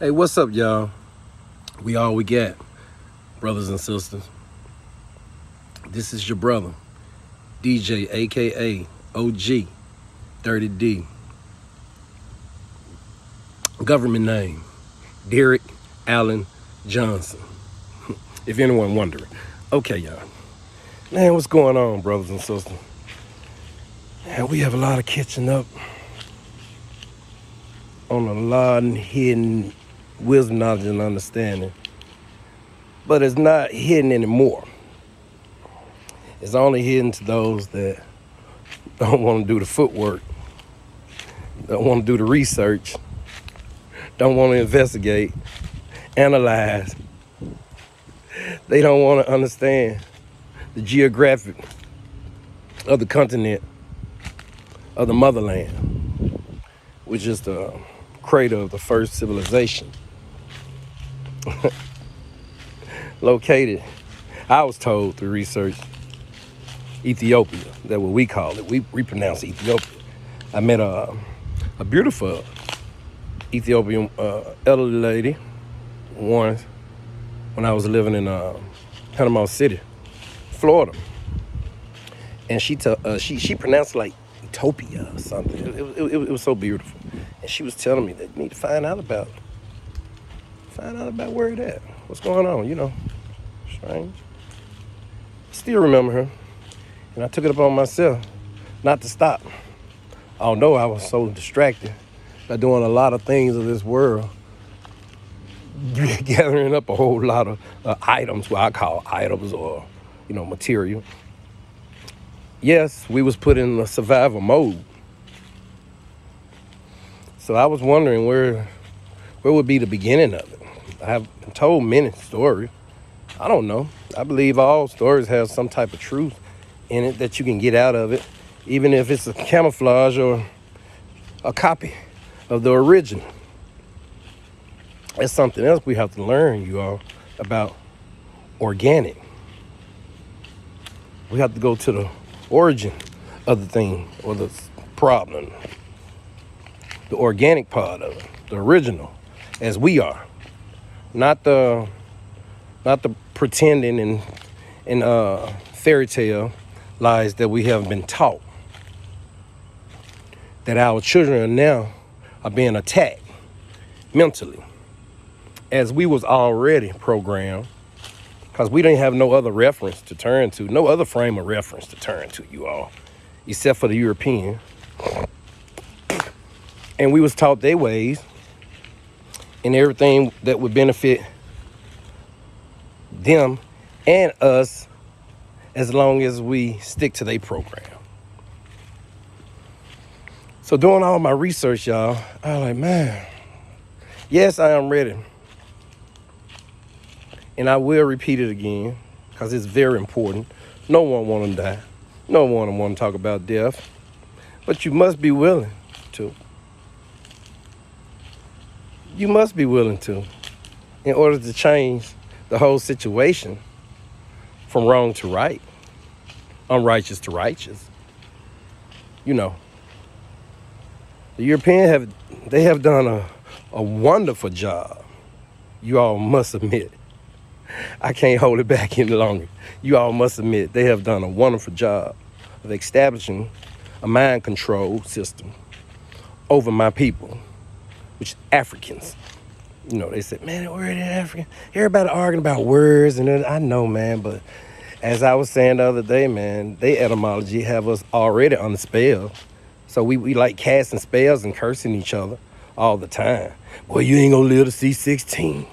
Hey, what's up, y'all? We all we got, brothers and sisters. This is your brother, DJ, aka OG 30D. Government name, Derek Allen Johnson. If anyone wondering. Okay, y'all. Man, what's going on, brothers and sisters? Man, we have a lot of catching up on a lot of hidden wisdom, knowledge, and understanding. But it's not hidden anymore. It's only hidden to those that don't want to do the footwork, don't want to do the research, don't want to investigate, analyze. They don't want to understand the geographic of the continent of the motherland, which is the crater of the first civilization. Located, I was told through research, Ethiopia. That's what we call it. We pronounce Ethiopia. I met a beautiful Ethiopian elderly lady once when I was living in Panama City, Florida, and she pronounced it like Utopia or something. It was so beautiful, and she was telling me that you need to find out about where it at, what's going on. Strange. Still remember her, and I took it upon myself not to stop. Although I was so distracted by doing a lot of things of this world, gathering up a whole lot of items, what I call items or, material. Yes, we was put in a survival mode. So I was wondering where would be the beginning of it. I have been told many stories. I don't know. I believe all stories have some type of truth in it that you can get out of it, even if it's a camouflage or a copy of the original. That's something else we have to learn, you all, about organic. We have to go to the origin of the thing or the problem, the organic part of it, the original, as we are, not the pretending and fairy tale lies that we have been taught, that our children now are being attacked mentally, as we was already programmed, because we didn't have no other reference to turn to, no other frame of reference to turn to, you all, except for the European. And we was taught their ways and everything that would benefit them and us as long as we stick to their program. So doing all my research, y'all, I was like, man, yes, I am ready. And I will repeat it again because it's very important. No one want to die. No one want to talk about death. But you must be willing to. You must be willing to in order to change the whole situation from wrong to right, unrighteous to righteous. The Europeans have done a wonderful job. You all must admit. I can't hold it back any longer. You all must admit they have done a wonderful job of establishing a mind control system over my people, which Africans. They said, man, we're in Africa. Everybody arguing about words, and I know, man, but as I was saying the other day, man, they etymology have us already on the spell. So we like casting spells and cursing each other all the time. Boy, you ain't gonna live to see 16.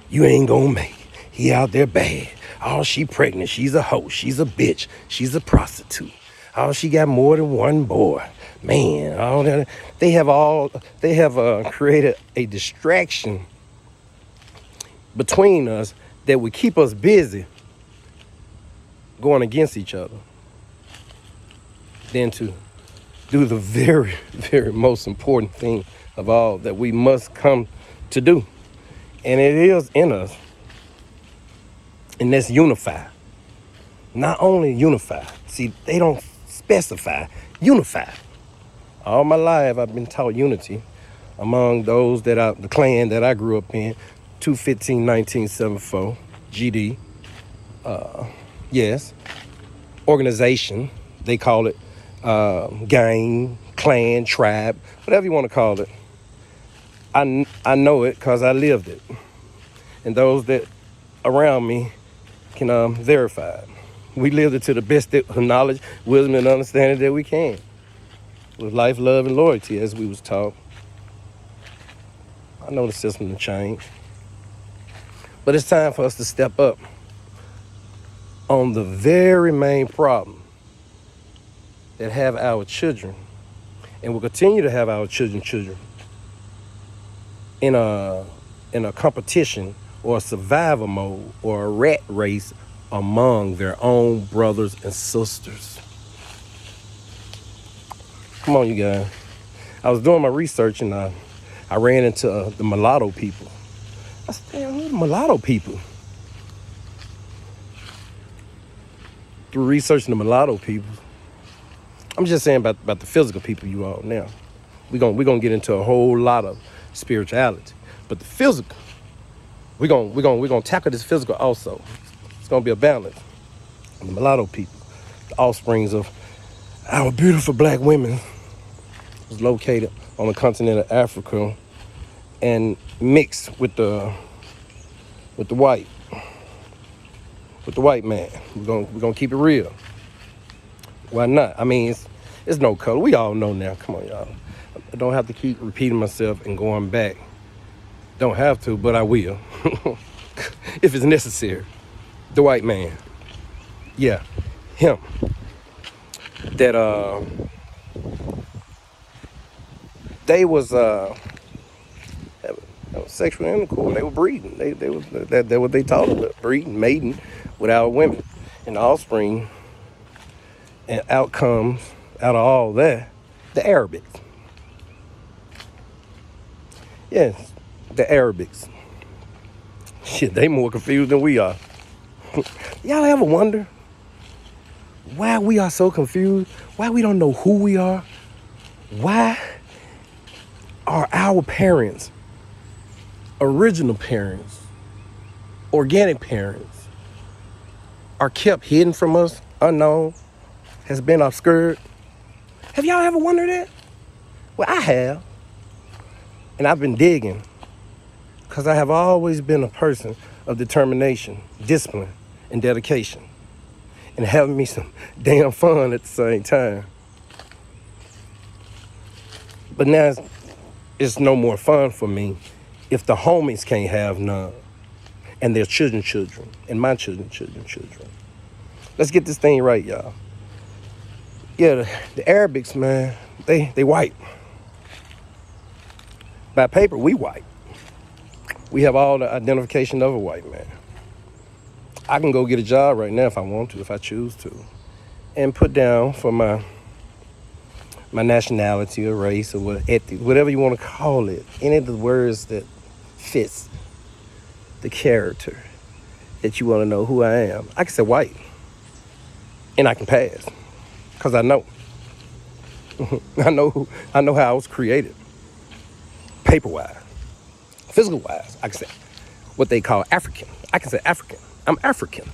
You ain't gonna make it. He out there bad. Oh, she pregnant. She's a hoe. She's a bitch. She's a prostitute. Oh, she got more than one boy. Man, all that. They have created a distraction between us that would keep us busy going against each other than to do the very, very most important thing of all that we must come to do. And it is in us. And that's unify. Not only unify. See, they don't specify. Unify. All my life, I've been taught unity among those the clan that I grew up in, 215-1974, GD. Yes, organization, they call it, gang, clan, tribe, whatever you want to call it. I know it because I lived it. And those that around me can verify it. We lived it to the best of knowledge, wisdom, and understanding that we can. With life, love, and loyalty, as we was taught. I know the system to change. But it's time for us to step up on the very main problem that have our children, and will continue to have our children in a competition or a survival mode or a rat race among their own brothers and sisters. Come on, you guys. I was doing my research and I ran into the mulatto people. I said, damn, who are the mulatto people? Through researching the mulatto people, I'm just saying about the physical people you all now. We're gonna get into a whole lot of spirituality. But the physical, we're gonna tackle this physical also. It's gonna be a balance. The mulatto people, the offsprings of our beautiful black women, was located on the continent of Africa and mixed with the white man. We're gonna keep it real. Why not? I mean, it's no color. We all know now. Come on, y'all. I don't have to keep repeating myself and going back. Don't have to, but I will. If it's necessary. The white man. Yeah, him. That they was sexual intercourse. They were breeding. They was that what they taught us, breeding, mating with our women and the offspring. And outcomes out of all that, the Arabics. Yes, the Arabics. Shit, they more confused than we are. Y'all ever wonder why we are so confused? Why we don't know who we are? Why are our parents, original parents, organic parents, are kept hidden from us, unknown, has been obscured? Have y'all ever wondered that? Well, I have. And I've been digging because I have always been a person of determination, discipline, and dedication, and having me some damn fun at the same time. But now it's no more fun for me if the homies can't have none, and their children, and my children. Let's get this thing right, y'all. Yeah, the Arabics, man, they white. By paper, we white. We have all the identification of a white man. I can go get a job right now if I want to, if I choose to, and put down for my nationality or race or whatever you want to call it, any of the words that fits the character that you want to know who I am. I can say white, and I can pass. Because I know. I know how I was created. Paper-wise. Physical-wise, I can say what they call African. I can say African. I'm African.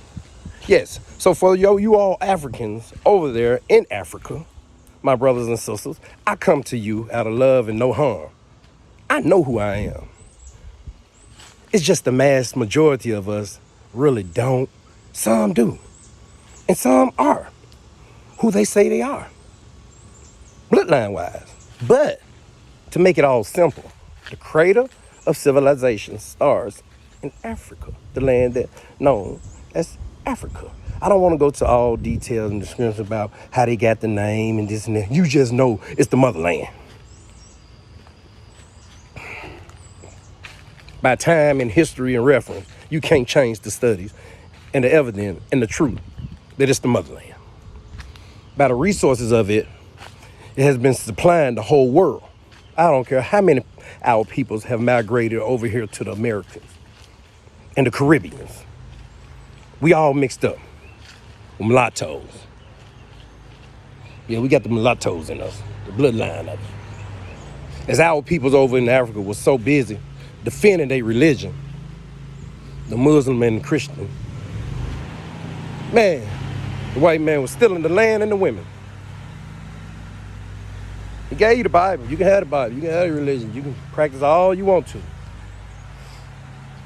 Yes. So for you all Africans over there in Africa, my brothers and sisters, I come to you out of love and no harm. I know who I am. It's just the mass majority of us really don't. Some do. And some are who they say they are, bloodline-wise. But to make it all simple, the cradle of civilization starts in Africa, the land that known as Africa. I don't want to go to all details and descriptions about how they got the name and this and that. You just know it's the motherland. By time and history and reference, you can't change the studies and the evidence and the truth that it's the motherland. By the resources of it, it has been supplying the whole world. I don't care how many our peoples have migrated over here to the Americans and the Caribbeans. We all mixed up. Mulattoes. Yeah, we got the mulattoes in us, the bloodline of it. As our peoples over in Africa was so busy defending their religion, the Muslim and the Christian, man, the white man was stealing the land and the women. He gave you the Bible. You can have the Bible. You can have your religion. You can practice all you want to.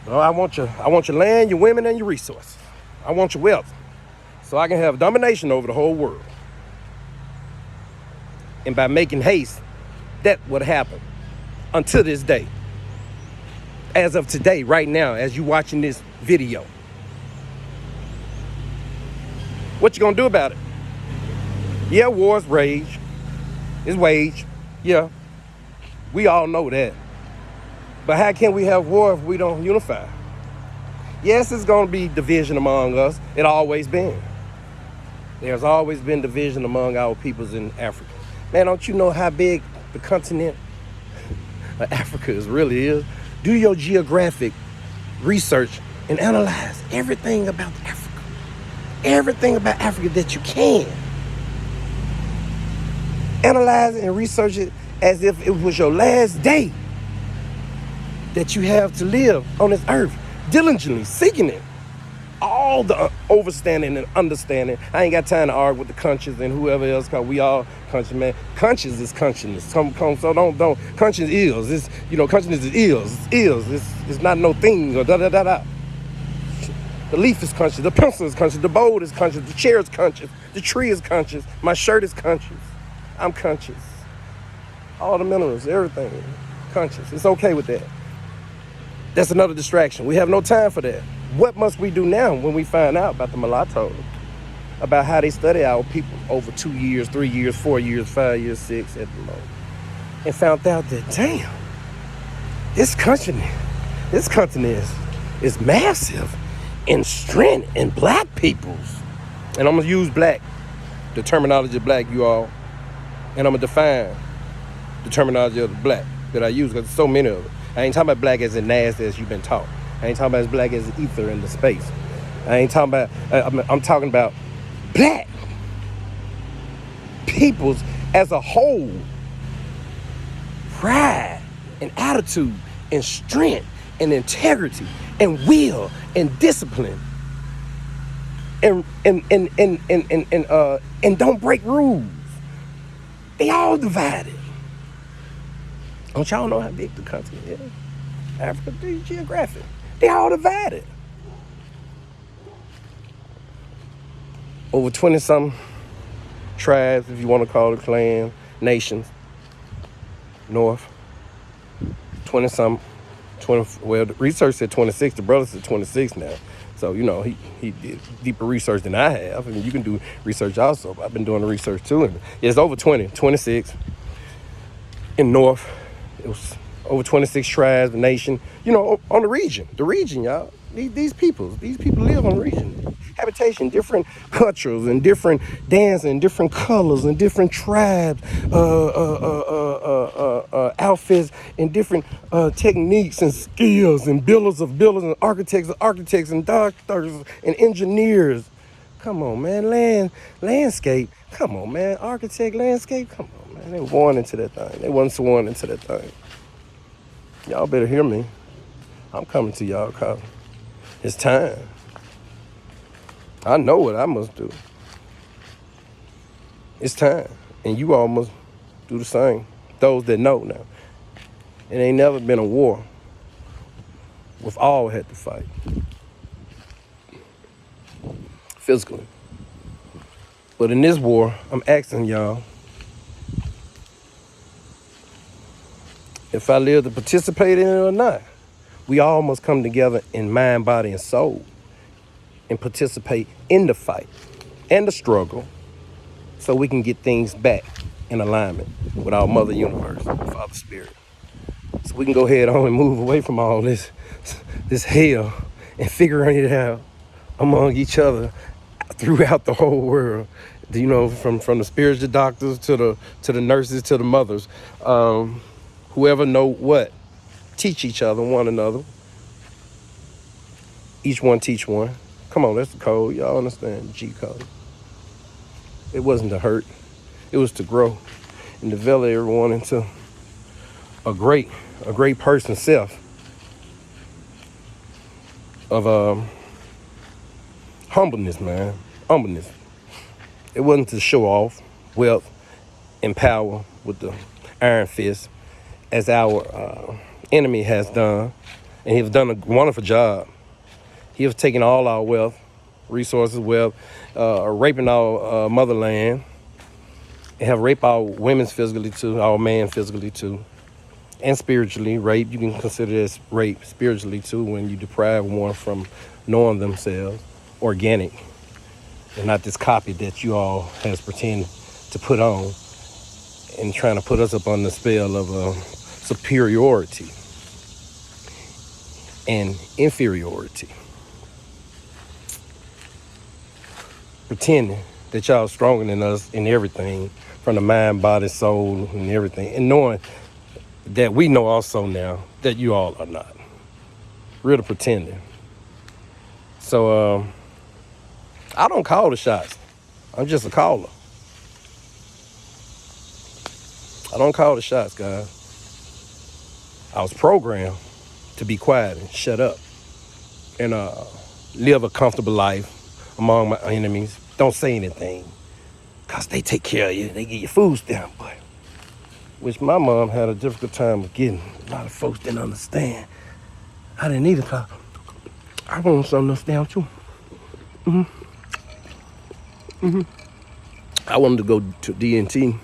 Well, I want your land, your women, and your resources. I want your wealth, so I can have domination over the whole world. And by making haste, that would happen until this day. As of today, right now, as you watching this video. What you gonna do about it? Yeah, wars rage. It's wage. Yeah, we all know that. But how can we have war if we don't unify? Yes, it's gonna be division among us. It always been. There's always been division among our peoples in Africa. Man, don't you know how big the continent of Africa really is? Do your geographic research and analyze everything about Africa. Everything about Africa that you can. Analyze it and research it as if it was your last day that you have to live on this earth, diligently seeking it. All the overstanding and understanding. I ain't got time to argue with the conscience and whoever else, cause we all conscious, man. Conscience is consciousness. So don't. Conscience is. It's, consciousness is. It's not no thing or da. The leaf is conscious. The pencil is conscious. The bowl is conscious. The chair is conscious. The tree is conscious. My shirt is conscious. I'm conscious. All the minerals, everything, conscious. It's okay with that. That's another distraction. We have no time for that. What must we do now when we find out about the mulattoes? About how they study our people over 2 years, 3 years, 4 years, 5 years, 6 at the most. And found out that, damn, this continent is massive in strength in black peoples. And I'm going to use black, the terminology of black, you all. And I'm going to define the terminology of the black that I use, because there's so many of them. I ain't talking about black as nasty as you've been taught. I ain't talking about as black as ether in the space. I ain't talking about, I'm talking about black peoples as a whole. Pride and attitude and strength and integrity and will and discipline and don't break rules. They all divided. Don't y'all know how big the continent is? Africa, the geographic. They all divided. Over 20-something tribes, if you want to call it clan, nations, north. 20-something, well, the research said 26, the brother said 26 now. So, he did deeper research than I have. I mean, you can do research also. I've been doing the research too. And it's over 26 in north. It was over 26 tribes, the nation, on the region, y'all. These people live on the region. Habitation, different cultures and different dancing, different colors and different tribes, outfits and different techniques and skills and builders and architects and doctors and engineers. Come on, man, landscape. Come on, man, architect, landscape. Come on, man. They were born into that thing. They wasn't sworn into that thing. Y'all better hear me. I'm coming to y'all because it's time. I know what I must do. It's time. And you all must do the same. Those that know now. It ain't never been a war with all had to fight. Physically. But in this war, I'm asking y'all, if I live to participate in it or not. We all must come together in mind, body, and soul and participate in the fight and the struggle so we can get things back in alignment with our Mother Universe, Father Spirit. So we can go ahead on and move away from all this hell and figuring it out among each other throughout the whole world. From the spiritual doctors to the nurses to the mothers. Whoever know what, teach each other, one another. Each one teach one. Come on, that's the code. Y'all understand, G code. It wasn't to hurt. It was to grow and develop everyone into a great person's self of humbleness, man. Humbleness. It wasn't to show off wealth and power with the iron fist, as our enemy has done, and he has done a wonderful job. He has taken all our wealth, resources, wealth, raping our motherland, and have raped our women physically too, our man physically too, and spiritually. Rape, you can consider this rape spiritually too, when you deprive one from knowing themselves, organic, and not this copy that you all has pretended to put on and trying to put us up on the spell of superiority and inferiority. Pretending that y'all stronger than us in everything, from the mind, body, soul, and everything, and knowing that we know also now that you all are not. Really pretending. So I don't call the shots. I'm just a caller. I don't call the shots, guys. I was programmed to be quiet and shut up and live a comfortable life among my enemies. Don't say anything, because they take care of you. They give you food stamp, but which my mom had a difficult time of getting. A lot of folks didn't understand. I didn't need it, because I want something to stamp too. I wanted to go to D&T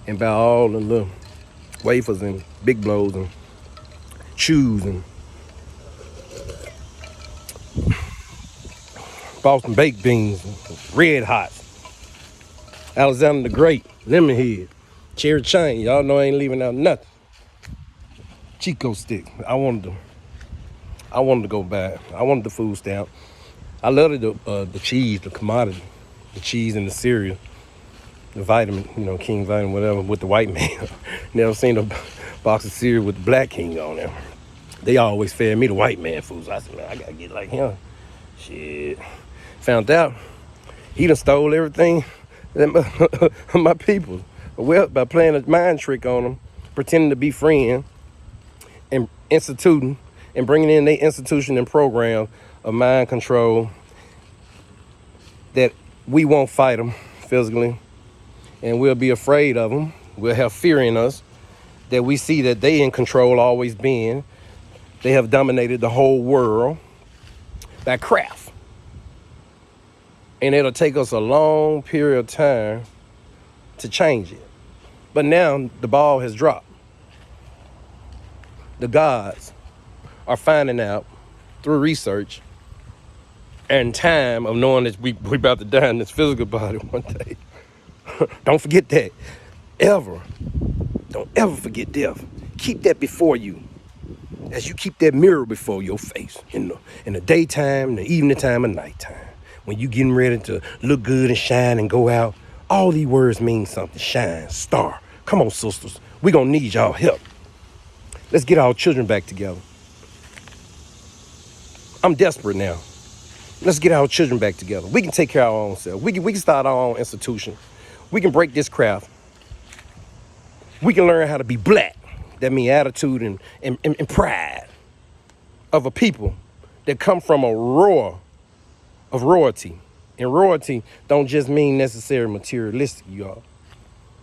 and buy all the little wafers and big blows and chews and Boston baked beans and red hots, Alexander the Great, lemon head, cherry chain. Y'all know I ain't leaving out nothing. Chico stick. I wanted to go back. I wanted the food stamp. I loved the cheese, the commodity, the cheese and the cereal, the vitamin, King vitamin, whatever, with the white man. Never seen a box of cereal with the black king on there. They always fed me the white man foods. I said, man, I gotta get like him. Shit. Found out he done stole everything that my people. Well, by playing a mind trick on them, pretending to be friends, and instituting and bringing in their institution and program of mind control, that we won't fight them physically, and we'll be afraid of them. We'll have fear in us, that we see that they in control, always been. They have dominated the whole world by craft. And it'll take us a long period of time to change it. But now the ball has dropped. The gods are finding out through research and time of knowing that we about to die in this physical body one day. Don't forget that. Ever. Don't ever forget death. Keep that before you. As you keep that mirror before your face in the daytime, in the evening time, and nighttime. When you getting ready to look good and shine and go out, all these words mean something. Shine, star. Come on, sisters. We're going to need y'all help. Let's get our children back together. I'm desperate now. Let's get our children back together. We can take care of our own self. We can start our own institution. We can break this craft. We can learn how to be black. That means attitude and pride of a people that come from a roar of royalty. And royalty don't just mean necessarily materialistic, y'all.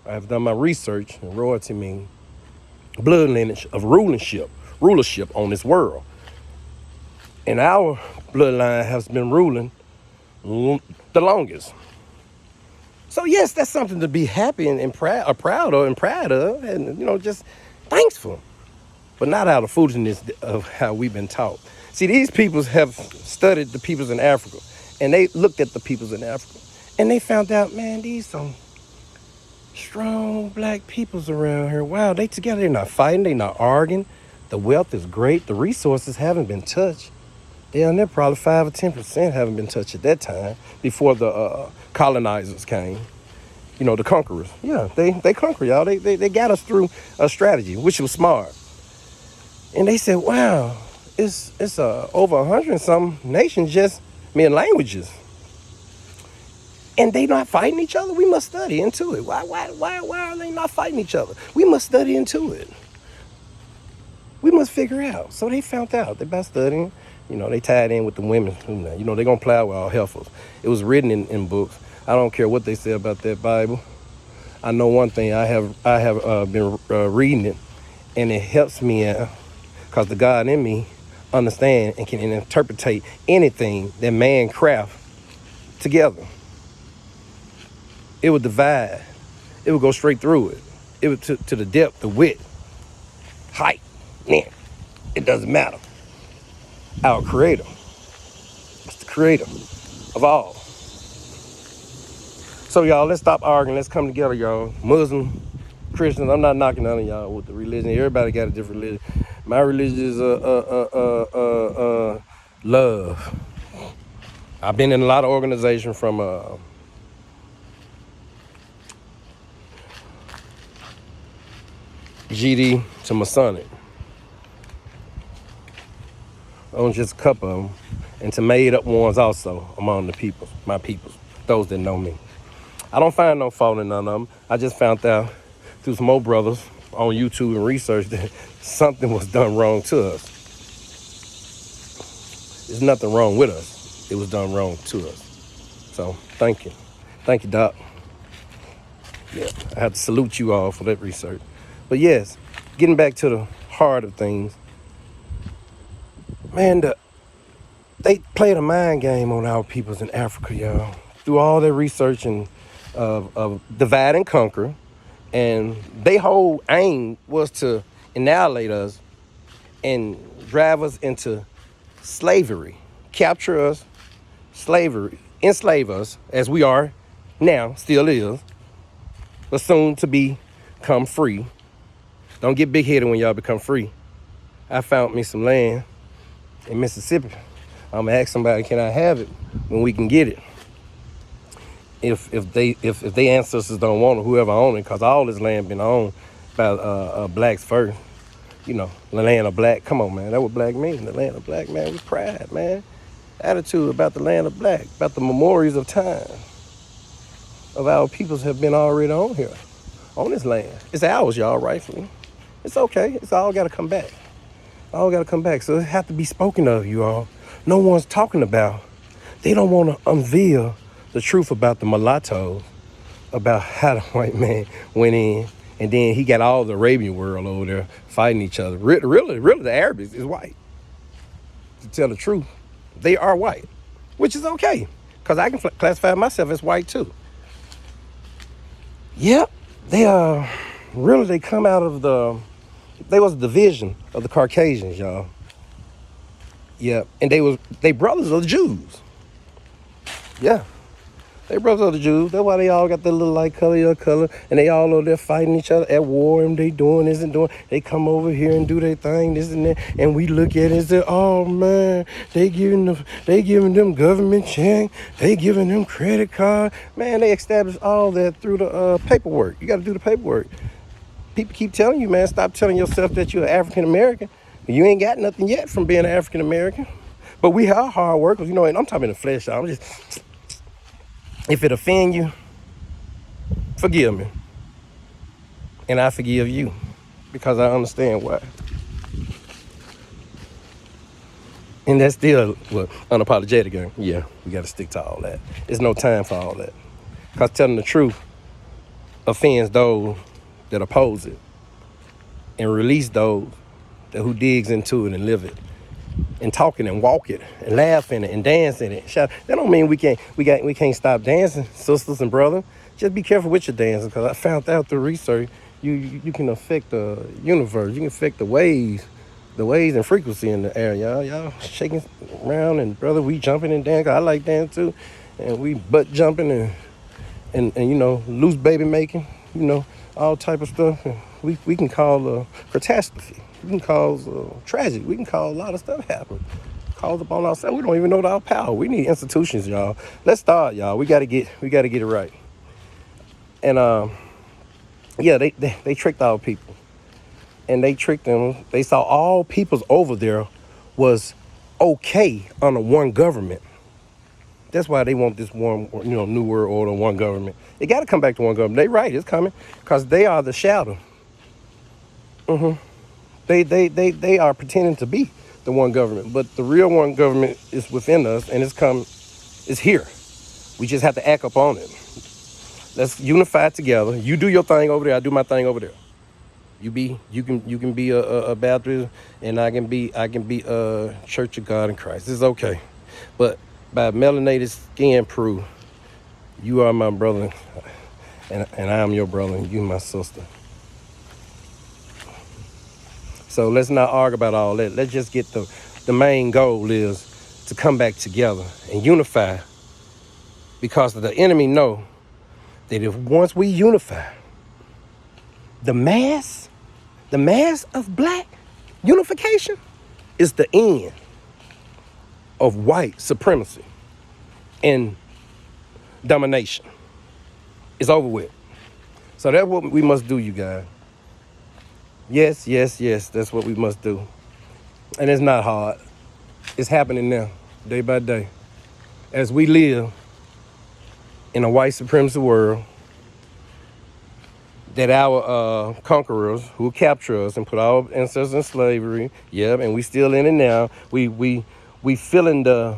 I've done my research, and royalty means blood lineage of rulership on this world. And our bloodline has been ruling the longest. So yes, that's something to be happy and proud of, and just thankful. But not out of foolishness of how we've been taught. See, these peoples have studied the peoples in Africa, and they looked at the peoples in Africa, and they found out, man, these some strong black peoples around here. Wow, they together. They're not fighting. They're not arguing. The wealth is great. The resources haven't been touched. Down there, probably 5 or 10% haven't been touched at that time before the colonizers came. The conquerors. Yeah, they conquered y'all. They got us through a strategy, which was smart. And they said, wow, it's over 100 and some nations, languages. And they not fighting each other. We must study into it. Why are they not fighting each other? We must study into it. We must figure out. So they found out. They by studying, they tied in with the women. They're going to plow with all heifers. It was written in books. I don't care what they say about that Bible. I know one thing. I have been reading it, and it helps me because the God in me understand and can interpretate anything that man craft together. It would divide. It would go straight through it. It would to the depth, the width, height, length. It doesn't matter. Our creator. It's the creator of all. So y'all, let's stop arguing. Let's come together, y'all. Muslim, Christians, I'm not knocking none of y'all with the religion. Everybody got a different religion. My religion is love. I've been in a lot of organizations from GD to Masonic. On just a couple of them, and to made up ones also among the people, my people, those that know me. I don't find no fault in none of them. I just found out through some more brothers on YouTube and research that something was done wrong to us. There's nothing wrong with us. It was done wrong to us. So thank you. Thank you, Doc. Yeah, I have to salute you all for that research. But yes, getting back to the heart of things, man, they played a mind game on our peoples in Africa, y'all. Through all their research and of divide and conquer, and their whole aim was to annihilate us and drive us into slavery, capture us, slavery, enslave us, as we are now, still is, but soon to become free. Don't get big-headed when y'all become free. I found me some land in Mississippi. I'm gonna ask somebody, can I have it when we can get it? If they ancestors don't want it, whoever own it, because all this land been owned by blacks first. The land of black. Come on, man, that's what black means. The land of black, man. We pride, man. Attitude about the land of black, about the memorials of time of our peoples have been already on here, on this land. It's ours, y'all, rightfully. It's okay. It's all got to come back. All got to come back. So it have to be spoken of, you all. No one's talking about. They don't want to unveil the truth about the mulattoes, about how the white man went in, and then he got all the Arabian world over there fighting each other. Really, the Arabics is white. To tell the truth, they are white, which is okay, because I can classify myself as white too. Yep, they come out of they was a division of the Caucasians, y'all. Yeah, and they brothers of the Jews. Yeah. They brothers of the Jews. That's why they all got their little light color, your color, and they all over there fighting each other at war, and they doing this and doing. They come over here and do their thing, this and that, and we look at it and say, "Oh man, they giving them government check, they giving them credit card." Man, they established all that through the paperwork. You got to do the paperwork. People keep telling you, man, stop telling yourself that you're African American. You ain't got nothing yet from being African American. But we are hard workers, and I'm talking in the flesh. I'm just. If it offend you, forgive me. And I forgive you because I understand why. And that's still unapologetic. Yeah, we got to stick to all that. There's no time for all that. Because telling the truth offends those that oppose it and release those who digs into it and live it. And talking and walking and laughing and dancing and shout. That don't mean we can't stop dancing, sisters and brothers. Just be careful with your dancing, because I found out through research you can affect the universe. You can affect the waves and frequency in the air. Y'all shaking around, and brother, we jumping and dancing. I like dancing too, and we butt jumping and loose baby making, all type of stuff. And we can call a catastrophe. We can cause tragedy. We can cause a lot of stuff happen. Cause upon ourselves. We don't even know our power. We need institutions, y'all. Let's start, y'all. We gotta get it right. And they tricked our people. And they tricked them. They saw all peoples over there was okay under one government. That's why they want this one, new world order, one government. It gotta come back to one government. They right, it's coming. Because they are the shadow. They are pretending to be the one government, but the real one government is within us, and it's here. We just have to act upon it. Let's unify together. You do your thing over there. I do my thing over there. You can be a Baptist, and I can be a Church of God in Christ. It's okay, but by melanated skin proof, you are my brother, and I am your brother, and you my sister. So let's not argue about all that. Let's just get the main goal is to come back together and unify, because the enemy know that if once we unify, the mass of black unification is the end of white supremacy and domination. It's over with. So that's what we must do, you guys. Yes, yes, yes, that's what we must do. And it's not hard. It's happening now, day by day. As we live in a white supremacy world, that our conquerors who capture us and put our ancestors in slavery, and we still in it now. We feeling the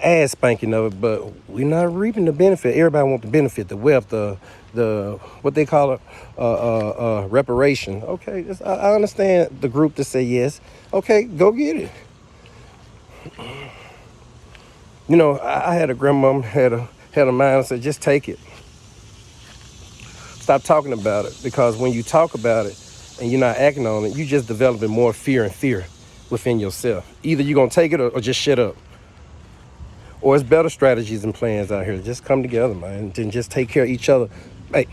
ass spanking of it, but we're not reaping the benefit. Everybody want the benefit, the wealth, the what they call it, reparation. Okay, I understand the group to say yes. Okay, go get it. I had a grandmom had a mind and said, just take it. Stop talking about it, because when you talk about it and you're not acting on it, you just developing more fear within yourself. Either you're gonna take it or just shut up. Or it's better strategies and plans out here. Just come together, man, and just take care of each other. Hey,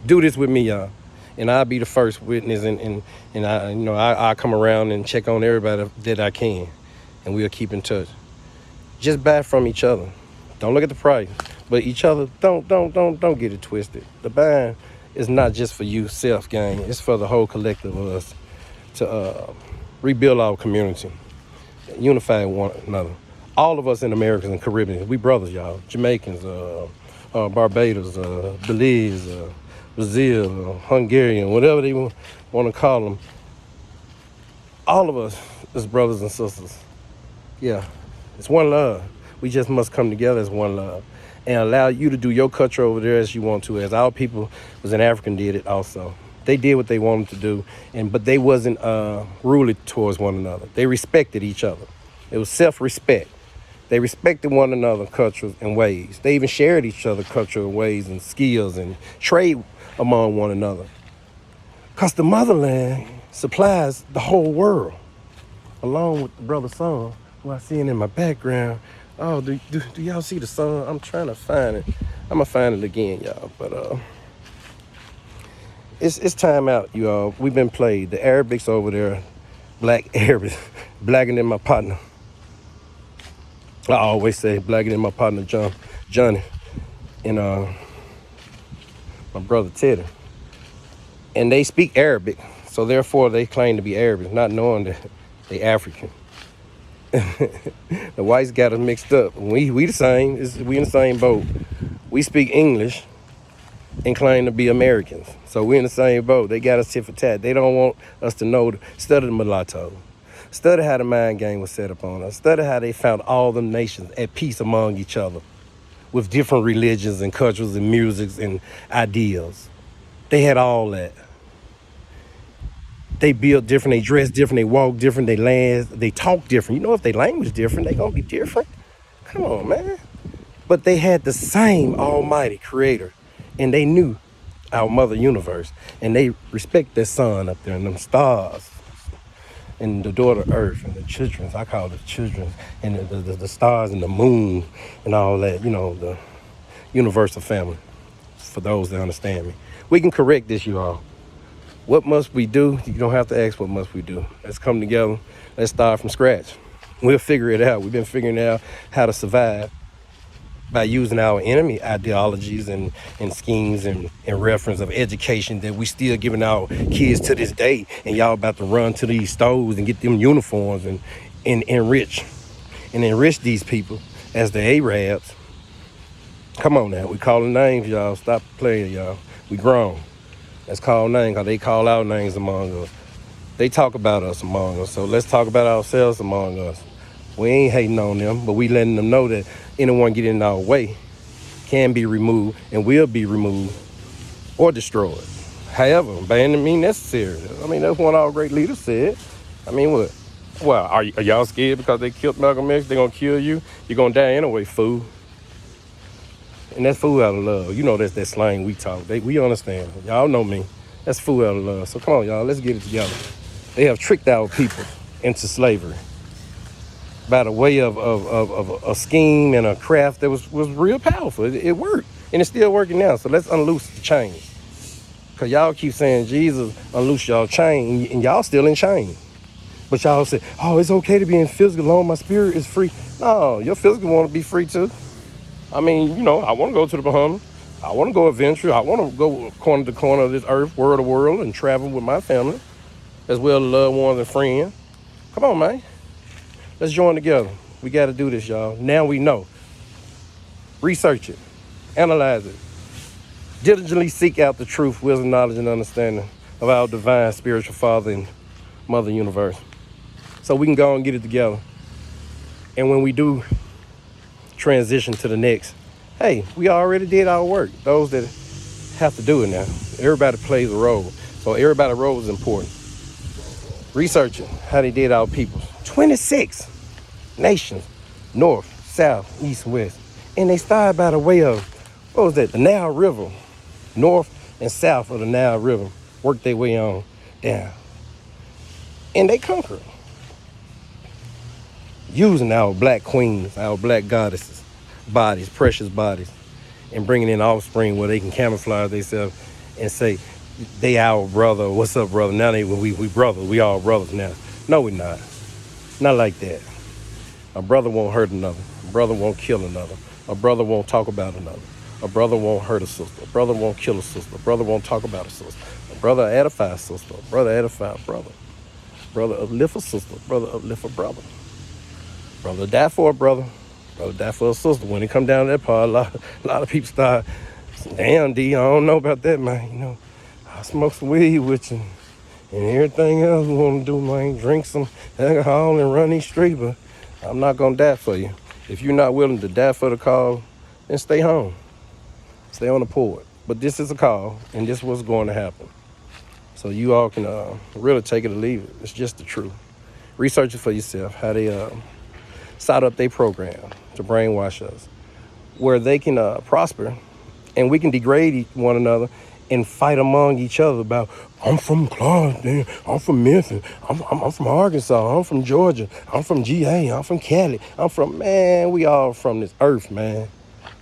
do this with me, y'all, and I'll be the first witness, and I'll come around and check on everybody that I can, and we'll keep in touch. Just buy from each other. Don't look at the price, but each other. Don't get it twisted. The buying is not just for you, self gain. It's for the whole collective of us to rebuild our community, unify one another. All of us in America and Caribbean, we brothers, y'all. Jamaicans, Barbados, Belize, Brazil, Hungarian, whatever they want to call them. All of us is brothers and sisters. Yeah, it's one love. We just must come together as one love and allow you to do your culture over there as you want to. As our people was in Africa did it also. They did what they wanted to do, but they wasn't rude towards one another. They respected each other. It was self-respect. They respected one another cultures and ways. They even shared each other cultural ways and skills and trade among one another. Because the motherland supplies the whole world, along with the brother song, who I see in my background. Oh, do y'all see the song? I'm trying to find it. I'm going to find it again, y'all. But it's time out, y'all. We've been played. The Arabics over there, black Arabics, blacker than my partner. I always say blacker than my partner Johnny, and my brother Teddy. And they speak Arabic, so therefore they claim to be Arabic, not knowing that they African. The whites got us mixed up. We the same. We in the same boat. We speak English and claim to be Americans, so we in the same boat. They got us tit for tat. They don't want us to know. Study the mulatto. Study how the mind game was set up on us. Study how they found all the nations at peace among each other with different religions and cultures and musics and ideals. They had all that. They built different, they dressed different, they walked different, they lands, they talk different. If they language different, they gonna be different. Come on, man. But they had the same almighty creator, and they knew our mother universe, and they respect that sun up there and them stars and the daughter earth and the children, I call it children, and the stars and the moon and all that, the universal family, for those that understand me. We can correct this, you all. What must we do? You don't have to ask what must we do. Let's come together. Let's start from scratch. We'll figure it out. We've been figuring out how to survive by using our enemy ideologies and schemes and reference of education that we still giving our kids to this day. And y'all about to run to these stores and get them uniforms and enrich these people as the Arabs. Come on now, we calling names, y'all. Stop playing, y'all. We grown. Let's call names, because they call out names among us. They talk about us among us, so let's talk about ourselves among us. We ain't hating on them, but we letting them know that anyone getting in our way can be removed and will be removed or destroyed. However, by any means necessary. I mean, that's what our great leaders said. I mean, what? Well, are y'all scared because they killed Malcolm X? They're going to kill you? You're going to die anyway, fool. And that's fool out of love. You know that's that slang we talk. We understand. Y'all know me. That's fool out of love. So come on, y'all. Let's get it together. They have tricked our people into slavery by the way of a scheme and a craft that was real powerful. It worked. And it's still working now. So let's unloose the chain. Because y'all keep saying, Jesus, unloose y'all chain. And y'all still in chain. But y'all say, oh, it's okay to be in physical alone. My spirit is free. No, your physical want to be free too. I mean, you know, I want to go to the Bahamas. I want to go adventure. I want to go corner to corner of this earth, world to world, and travel with my family, as well as loved ones and friends. Come on, man. Let's join together. We got to do this, y'all. Now we know. Research it. Analyze it. Diligently seek out the truth, wisdom, knowledge, and understanding of our divine spiritual Father and Mother Universe. So we can go and get it together. And when we do transition to the next, hey, we already did our work. Those that have to do it now. Everybody plays a role. So everybody's role is important. Researching how they did our peoples. 26 nations, north, south, east, west. And they started by the way of, what was that? The Nile River. North and south of the Nile River. Worked their way on down. And they conquered. Using our black queens, our black goddesses, bodies, precious bodies, and bringing in offspring where they can camouflage themselves and say, they our brother, what's up, brother? Now we brothers, we all brothers now. No, we're not. Not like that. A brother won't hurt another. A brother won't kill another. A brother won't talk about another. A brother won't hurt a sister. A brother won't kill a sister. A brother won't talk about a sister. A brother edify a sister. A brother edify a brother. Brother uplift a sister. Brother uplift a brother. Brother die for a brother. Brother die for a sister. When it come down to that part, a lot of people start, damn, D, I don't know about that, man. You know, I smoke some weed with you and everything else we want to do, man. Drink some alcohol and run these streets, but I'm not going to die for you. If you're not willing to die for the cause, then stay home. Stay on the port. But this is a call, and this is what's going to happen. So you all can really take it or leave it. It's just the truth. Research it for yourself, how they set up their program to brainwash us, where they can prosper, and we can degrade one another and fight among each other about, I'm from Clarksdale, I'm from Memphis, I'm from Arkansas, I'm from Georgia, I'm from GA, I'm from Cali, man, we all from this earth, man.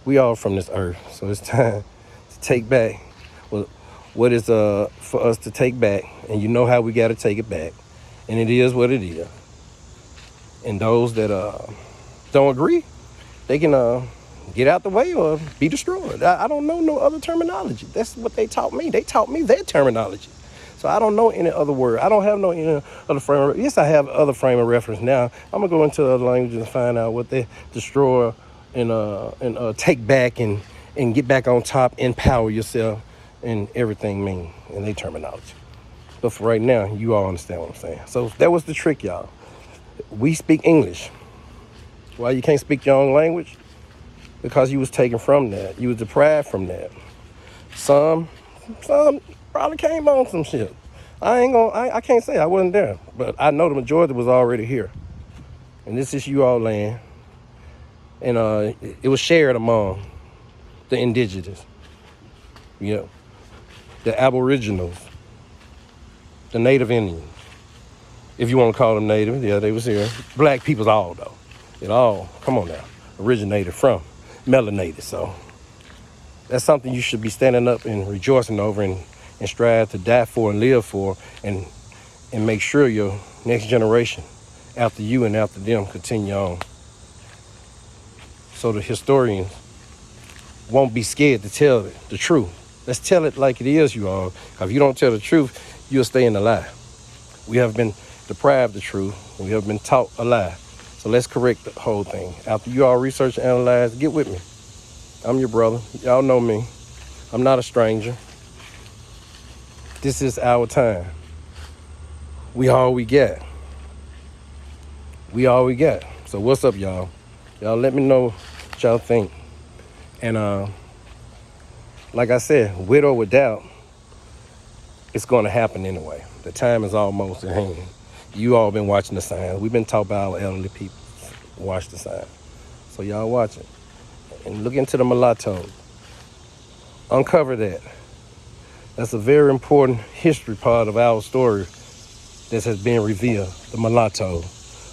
We all from this earth. So it's time to take back what is for us to take back, and you know how we got to take it back, and it is what it is. And those that don't agree, they can get out the way or be destroyed. I don't know no other terminology. That's what they taught me. They taught me their terminology. So I don't know any other word. I don't have no any other frame of reference. Yes, I have other frame of reference now. I'm going to go into other languages and find out what they destroy and take back and get back on top, empower yourself, and everything mean in their terminology. But for right now, you all understand what I'm saying. So that was the trick, y'all. We speak English. Why you can't speak your own language? Because you was taken from that. You was deprived from that. Some probably came on some shit. I can't say I wasn't there, but I know the majority was already here. And this is you all land. And it was shared among the indigenous, you know, the aboriginals, the native Indians. If you want to call them native, yeah, they was here. Black people's all, though. It all, come on now, originated from melanated. So that's something you should be standing up and rejoicing over and strive to die for and live for, and make sure your next generation after you and after them continue on. So the historians won't be scared to tell the truth. Let's tell it like it is, you all. If you don't tell the truth, you'll stay in the lie. We have been deprived of the truth. We have been taught a lie. So let's correct the whole thing. After you all research and analyze, get with me. I'm your brother. Y'all know me. I'm not a stranger. This is our time. We all we got. We all we got. So what's up, y'all? Y'all let me know what y'all think. And like I said, with or without, it's going to happen anyway. The time is almost at hand. You all been watching the signs. We've been taught by our elderly people. Watch the signs. So y'all watch it. And look into the mulatto. Uncover that. That's a very important history part of our story that has been revealed, the mulatto.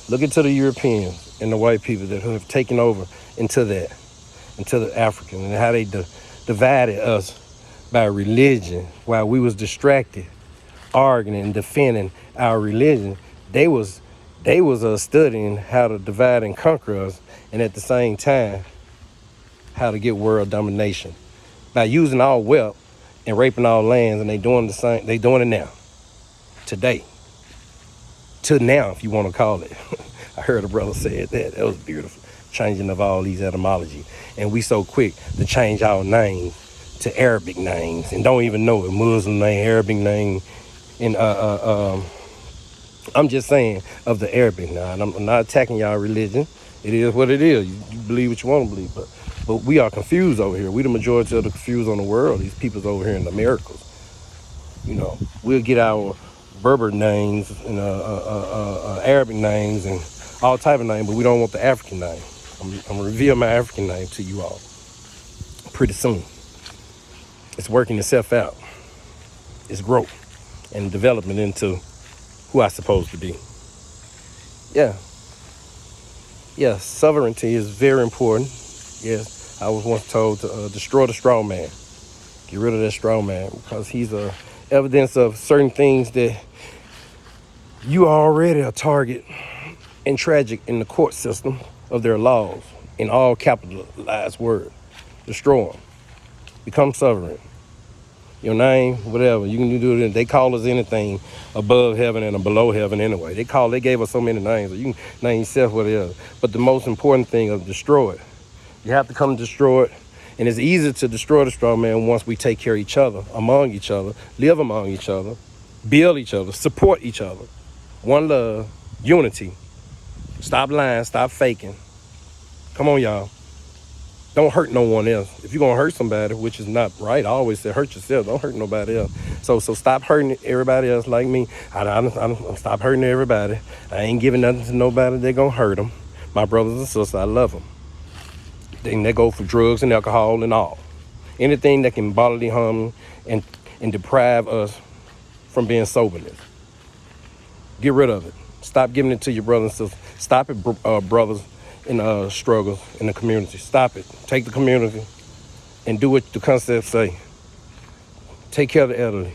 Look into the Europeans and the white people that have taken over into that, into the African, and how they divided us by religion while we was distracted, arguing and defending our religion. They was studying how to divide and conquer us, and at the same time, how to get world domination by using our wealth and raping our lands. And they doing the same. They doing it now, today, to now, if you want to call it. I heard a brother say it. That was beautiful. Changing of all these etymology, and we so quick to change our names to Arabic names and don't even know it. Muslim name, Arabic name, and I'm just saying of the Arabic now. And I'm not attacking y'all religion. It is what it is. You believe what you want to believe, but we are confused over here. We the majority of the confused on the world. These people's over here in the Americas. You know, we'll get our Berber names and Arabic names and all type of names, but we don't want the African name. I'm gonna reveal my African name to you all pretty soon. It's working itself out. It's growth and development into who I'm supposed to be. Yeah. Yeah, sovereignty is very important. Yes, I was once told to destroy the straw man. Get rid of that straw man, because he's evidence of certain things that you are already a target and tragic in the court system of their laws, in all capitalized words. Destroy them. Become sovereign. Your name, whatever, you can do it. They call us anything above heaven and below heaven anyway. They gave us so many names. So you can name yourself whatever. But the most important thing is destroy it. You have to come destroy it. And it's easy to destroy the straw man once we take care of each other, among each other, live among each other, build each other, support each other. One love, unity. Stop lying, stop faking. Come on, y'all. Don't hurt no one else. If you're gonna hurt somebody, which is not right, I always say hurt yourself. Don't hurt nobody else. So stop hurting everybody else like me. I stop hurting everybody. I ain't giving nothing to nobody. They're gonna hurt them. My brothers and sisters, I love them. Then they go for drugs and alcohol and all. Anything that can bodily harm and deprive us from being soberness. Get rid of it. Stop giving it to your brothers and sisters. Stop it, brothers in struggles in the community. Stop it. Take the community and do what the concepts say. Take care of the elderly.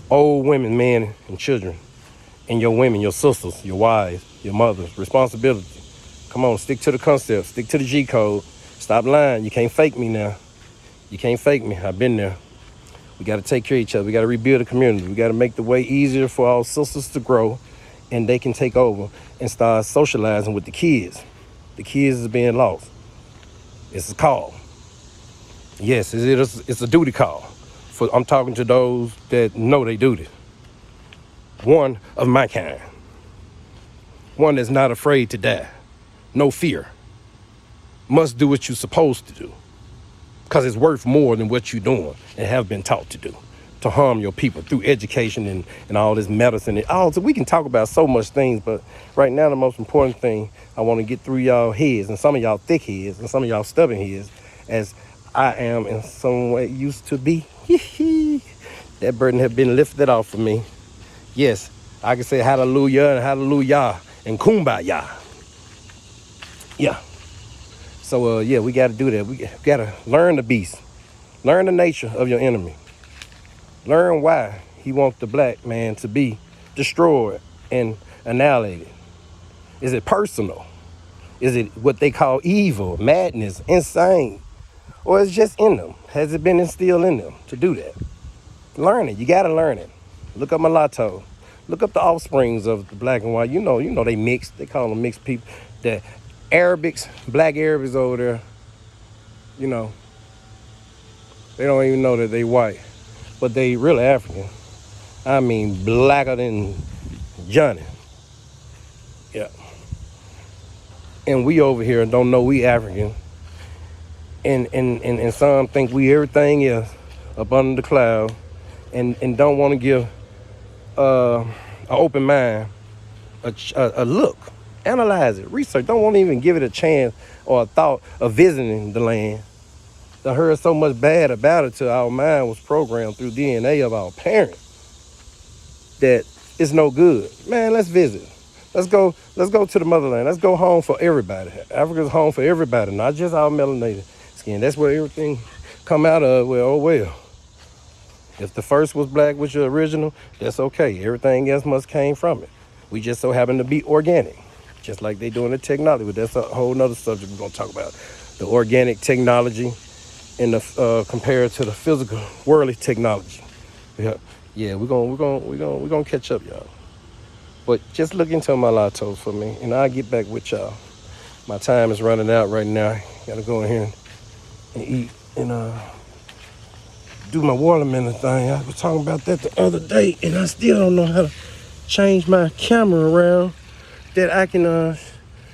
Old women, men, and children. And your women, your sisters, your wives, your mothers. Responsibility. Come on, stick to the concept. Stick to the G code. Stop lying. You can't fake me now. You can't fake me. I've been there. We got to take care of each other. We got to rebuild the community. We got to make the way easier for our sisters to grow, and they can take over and start socializing with the kids. The kids is being lost. It's a call. Yes, it's a duty call. I'm talking to those that know they duty. One of my kind. One that's not afraid to die. No fear. Must do what you're supposed to do. Because it's worth more than what you're doing and have been taught to do. To harm your people through education and all this medicine. And all, so we can talk about so much things, but right now the most important thing I want to get through y'all heads, and some of y'all thick heads, and some of y'all stubborn heads, as I am in some way used to be. That burden have been lifted off of me. Yes, I can say hallelujah and hallelujah and kumbaya. Yeah. So, yeah, we got to do that. We got to learn the beast. Learn the nature of your enemy. Learn why he wants the black man to be destroyed and annihilated. Is it personal? Is it what they call evil, madness, insane? Or is it just in them? Has it been instilled in them to do that? Learn it. You got to learn it. Look up mulatto. Look up the offsprings of the black and white. You know they mixed. They call them mixed people. The Arabics, black Arabs over there, they don't even know that they white, but they really African. I mean, blacker than Johnny. Yeah. And we over here don't know we African. And some think we everything else up under the cloud and don't want to give an open mind a look, analyze it, research. Don't want to even give it a chance or a thought of visiting the land. I heard so much bad about it till our mind was programmed through DNA of our parents that it's no good. Man, let's visit. Let's go to the motherland. Let's go home for everybody. Africa's home for everybody, not just our melanated skin. That's where everything come out of. Well, oh well. If the first was black, was your original, that's okay. Everything else must came from it. We just so happen to be organic, just like they doing the technology. But that's a whole nother subject we're gonna talk about. The organic technology and the compared to the physical worldly technology. Yeah, we're gonna catch up, y'all. But just look into my lotto for me, and I'll get back with y'all. My time is running out right now. Gotta go in here and eat and do my watermelon thing. I was talking about that the other day, and I still don't know how to change my camera around that I can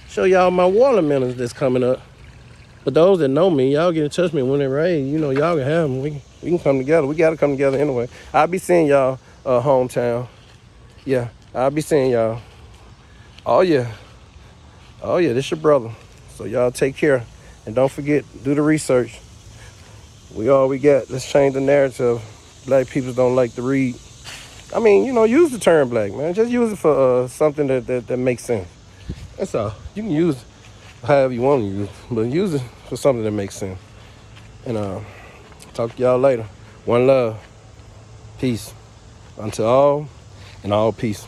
show y'all my watermelons that's coming up. But those that know me, y'all get in touch with me when they're ready. You know, y'all can have them. We can come together. We got to come together anyway. I'll be seeing y'all hometown. Yeah, I'll be seeing y'all. Oh, yeah. Oh, yeah, this your brother. So y'all take care. And don't forget, do the research. We all we got. Let's change the narrative. Black people don't like to read. I mean, you know, use the term black, man. Just use it for something that makes sense. That's all. You can use it however you want to use it, but use it for something that makes sense. And talk to y'all later. One love. Peace. Unto all, and all peace.